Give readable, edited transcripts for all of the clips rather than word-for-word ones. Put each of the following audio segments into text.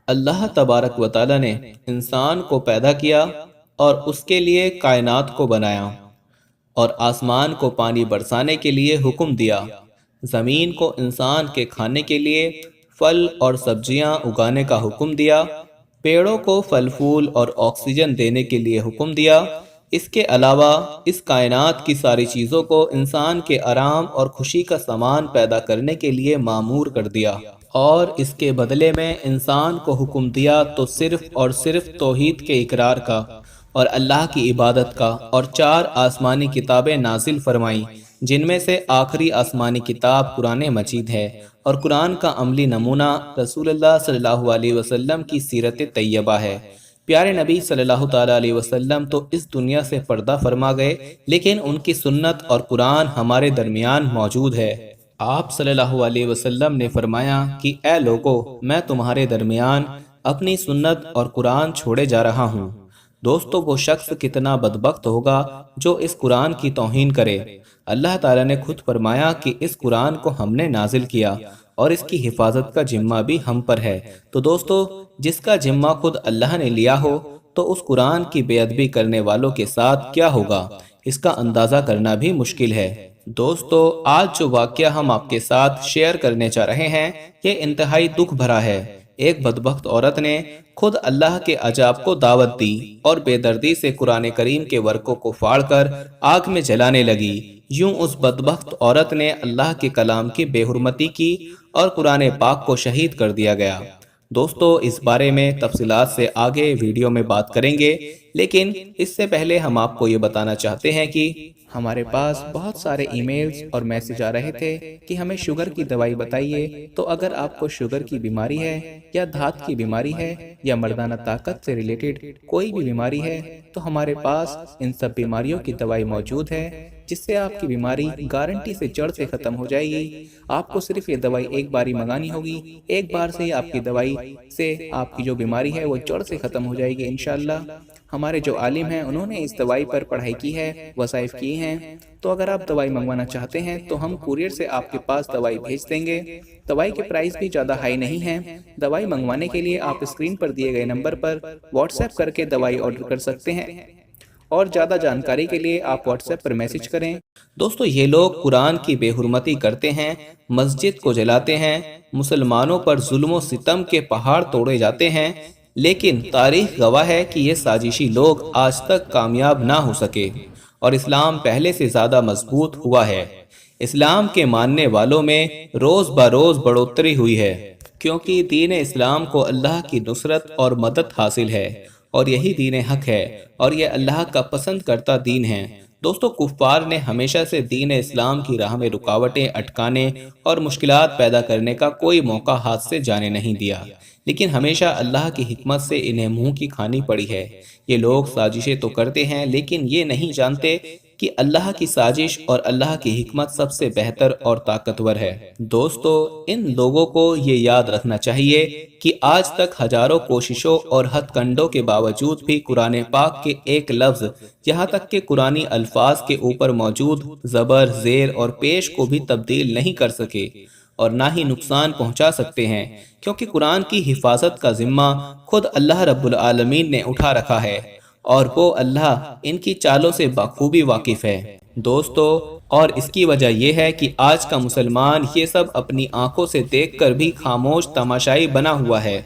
اللہ تبارک و تعالی نے انسان کو پیدا کیا اور اس کے لیے کائنات کو بنایا، اور آسمان کو پانی برسانے کے لیے حکم دیا، زمین کو انسان کے کھانے کے لیے پھل اور سبزیاں اگانے کا حکم دیا، پیڑوں کو پھل پھول اور آکسیجن دینے کے لیے حکم دیا۔ اس کے علاوہ اس کائنات کی ساری چیزوں کو انسان کے آرام اور خوشی کا سامان پیدا کرنے کے لیے مامور کر دیا، اور اس کے بدلے میں انسان کو حکم دیا تو صرف اور صرف توحید کے اقرار کا اور اللہ کی عبادت کا، اور 4 آسمانی کتابیں نازل فرمائیں، جن میں سے آخری آسمانی کتاب قرآن مجید ہے، اور قرآن کا عملی نمونہ رسول اللہ صلی اللہ علیہ وسلم کی سیرت طیبہ ہے۔ پیارے نبی صلی اللہ تعالیٰ علیہ وسلم تو اس دنیا سے پردہ فرما گئے، لیکن ان کی سنت اور قرآن ہمارے درمیان موجود ہے۔ آپ صلی اللہ علیہ وسلم نے فرمایا کہ اے لوگو، میں تمہارے درمیان اپنی سنت اور قرآن چھوڑے جا رہا ہوں۔ دوستو، وہ شخص کتنا بدبخت ہوگا جو اس قرآن کی توہین کرے۔ اللہ تعالیٰ نے خود فرمایا کہ اس قرآن کو ہم نے نازل کیا اور اس کی حفاظت کا ذمہ بھی ہم پر ہے۔ تو دوستو، جس کا ذمہ خود اللہ نے لیا ہو تو اس قرآن کی بے ادبی کرنے والوں کے ساتھ کیا ہوگا، اس کا اندازہ کرنا بھی مشکل ہے۔ دوستو، آج جو واقعہ ہم آپ کے ساتھ شیئر کرنے چاہ رہے ہیں، یہ انتہائی دکھ بھرا ہے۔ ایک بدبخت عورت نے خود اللہ کے عجاب کو دعوت دی اور بے دردی سے قرآن کریم کے ورقوں کو پھاڑ کر آگ میں جلانے لگی۔ یوں اس بدبخت عورت نے اللہ کے کلام کی بے حرمتی کی اور قرآن پاک کو شہید کر دیا گیا۔ دوستو، اس بارے میں تفصیلات سے آگے ویڈیو میں بات کریں گے، لیکن اس سے پہلے ہم آپ کو یہ بتانا چاہتے ہیں کہ ہمارے پاس بہت سارے ای میلز اور میسج آ رہے تھے کہ ہمیں شوگر کی دوائی بتائیے۔ تو اگر آپ کو شوگر کی بیماری ہے یا دھات کی بیماری ہے یا مردانہ طاقت سے ریلیٹڈ کوئی بھی بیماری ہے تو ہمارے پاس ان سب بیماریوں کی دوائی موجود ہے، جس سے آپ کی بیماری گارنٹی سے جڑ سے ختم ہو جائے گی۔ آپ کو صرف یہ دوائی ایک بار ہی منگانی ہوگی، ایک بار سے آپ کی دوائی سے آپ کی جو بیماری ہے وہ جڑ سے ختم ہو جائے گی انشاءاللہ۔ ہمارے جو عالم ہیں انہوں نے اس دوائی پر پڑھائی کی ہے، وظائف کی ہیں۔ تو اگر آپ دوائی منگوانا چاہتے ہیں تو ہم کوریئر سے آپ کے پاس دوائی بھیج دیں گے۔ دوائی کے پرائس بھی زیادہ ہائی نہیں ہیں۔ دوائی منگوانے کے لیے آپ اسکرین پر دیے گئے نمبر پر واٹس ایپ کر کے دوائی آرڈر کر سکتے ہیں، اور زیادہ جانکاری کے لیے آپ واٹس ایپ پر میسج کریں۔ دوستو، یہ لوگ قرآن کی بے حرمتی کرتے ہیں، مسجد کو جلاتے ہیں، مسلمانوں پر ظلم و ستم کے پہاڑ توڑے جاتے ہیں، لیکن تاریخ گواہ ہے کہ یہ سازشی لوگ آج تک کامیاب نہ ہو سکے، اور اسلام پہلے سے زیادہ مضبوط ہوا ہے۔ اسلام کے ماننے والوں میں روز بروز بڑھوتری ہوئی ہے، کیونکہ دین اسلام کو اللہ کی نصرت اور مدد حاصل ہے، اور یہی دین حق ہے، اور یہ اللہ کا پسند کرتا دین ہے۔ دوستو، کفار نے ہمیشہ سے دین اسلام کی راہ میں رکاوٹیں اٹکانے اور مشکلات پیدا کرنے کا کوئی موقع ہاتھ سے جانے نہیں دیا، لیکن ہمیشہ اللہ کی حکمت سے انہیں منہ کی کھانی پڑی ہے۔ یہ لوگ سازشیں تو کرتے ہیں، لیکن یہ نہیں جانتے کہ اللہ کی سازش اور اللہ کی حکمت سب سے بہتر اور طاقتور ہے۔ دوستو، ان لوگوں کو یہ یاد رکھنا چاہیے کہ آج تک ہزاروں کوششوں اور ہتھ کنڈوں کے باوجود بھی قرآن پاک کے ایک لفظ، یہاں تک کہ قرآنی الفاظ کے اوپر موجود زبر، زیر اور پیش کو بھی تبدیل نہیں کر سکے، اور نہ ہی نقصان پہنچا سکتے ہیں، کیونکہ قرآن کی حفاظت کا ذمہ خود اللہ رب العالمین نے اٹھا رکھا ہے، اور وہ اللہ ان کی چالوں سے بخوبی واقف ہے۔ دوستو، اور اس کی وجہ یہ ہے کہ آج کا مسلمان یہ سب اپنی آنکھوں سے دیکھ کر بھی خاموش تماشائی بنا ہوا ہے۔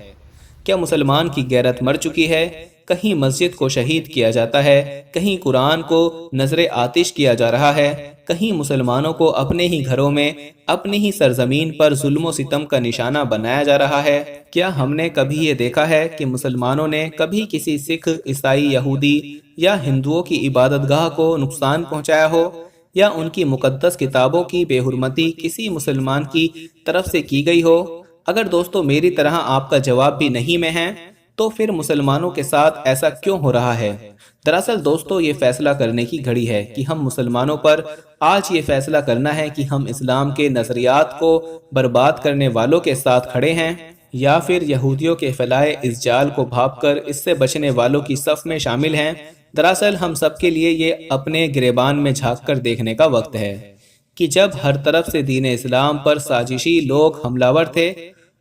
کیا مسلمان کی غیرت مر چکی ہے؟ کہیں مسجد کو شہید کیا جاتا ہے، کہیں قرآن کو نذر آتش کیا جا رہا ہے، کہیں مسلمانوں کو اپنے ہی گھروں میں، اپنی ہی سرزمین پر ظلم و ستم کا نشانہ بنایا جا رہا ہے۔ کیا ہم نے کبھی یہ دیکھا ہے کہ مسلمانوں نے کبھی کسی سکھ، عیسائی، یہودی یا ہندوؤں کی عبادت گاہ کو نقصان پہنچایا ہو، یا ان کی مقدس کتابوں کی بے حرمتی کسی مسلمان کی طرف سے کی گئی ہو؟ اگر دوستو میری طرح آپ کا جواب بھی نہیں میں ہے، تو پھر مسلمانوں کے ساتھ ایسا کیوں ہو رہا ہے؟ دراصل دوستو، یہ فیصلہ کرنے کی گھڑی ہے کہ ہم مسلمانوں پر آج یہ فیصلہ کرنا ہے کہ ہم اسلام کے نظریات کو برباد کرنے والوں کے ساتھ کھڑے ہیں، یا پھر یہودیوں کے پھیلائے اس جال کو بھاپ کر اس سے بچنے والوں کی صف میں شامل ہیں۔ دراصل ہم سب کے لیے یہ اپنے گریبان میں جھانک کر دیکھنے کا وقت ہے کہ جب ہر طرف سے دین اسلام پر سازشی لوگ حملہ ور تھے،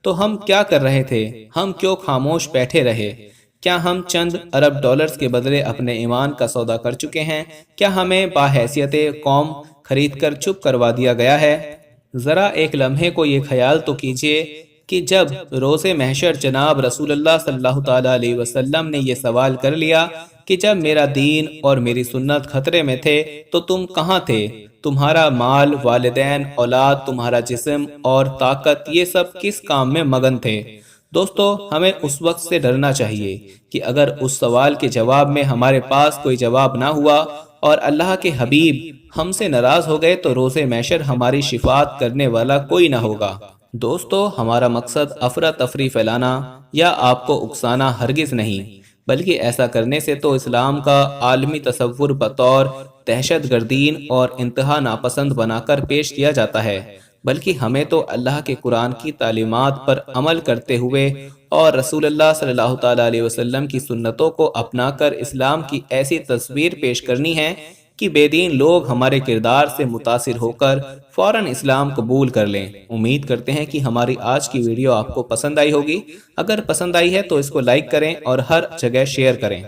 تو ہم کیا کر رہے تھے؟ ہم کیوں خاموش بیٹھے رہے؟ کیا ہم چند ارب ڈالرز کے بدلے اپنے ایمان کا سودا کر چکے ہیں؟ کیا ہمیں باحیثیت قوم خرید کر چپ کروا دیا گیا ہے؟ ذرا ایک لمحے کو یہ خیال تو کیجئے کہ جب روز محشر جناب رسول اللہ صلی اللہ تعالیٰ علیہ وسلم نے یہ سوال کر لیا کہ جب میرا دین اور میری سنت خطرے میں تھے تو تم کہاں تھے؟ تمہارا مال، والدین، اولاد، تمہارا جسم اور طاقت، یہ سب کس کام میں مگن تھے؟ دوستو، ہمیں اس وقت سے ڈرنا چاہیے کہ اگر اس سوال کے جواب میں ہمارے پاس کوئی جواب نہ ہوا اور اللہ کے حبیب ہم سے ناراض ہو گئے تو روز محشر ہماری شفاعت کرنے والا کوئی نہ ہوگا۔ دوستو، ہمارا مقصد افراتفری پھیلانا یا آپ کو اکسانا ہرگز نہیں، بلکہ ایسا کرنے سے تو اسلام کا عالمی تصور بطور دہشت گردین اور انتہا ناپسند بنا کر پیش کیا جاتا ہے، بلکہ ہمیں تو اللہ کے قرآن کی تعلیمات پر عمل کرتے ہوئے اور رسول اللہ صلی اللہ تعالیٰ علیہ وسلم کی سنتوں کو اپنا کر اسلام کی ایسی تصویر پیش کرنی ہے کہ بے دین لوگ ہمارے کردار سے متاثر ہو کر فوراً اسلام قبول کر لیں۔ امید کرتے ہیں کہ ہماری آج کی ویڈیو آپ کو پسند آئی ہوگی۔ اگر پسند آئی ہے تو اس کو لائک کریں اور ہر جگہ شیئر کریں۔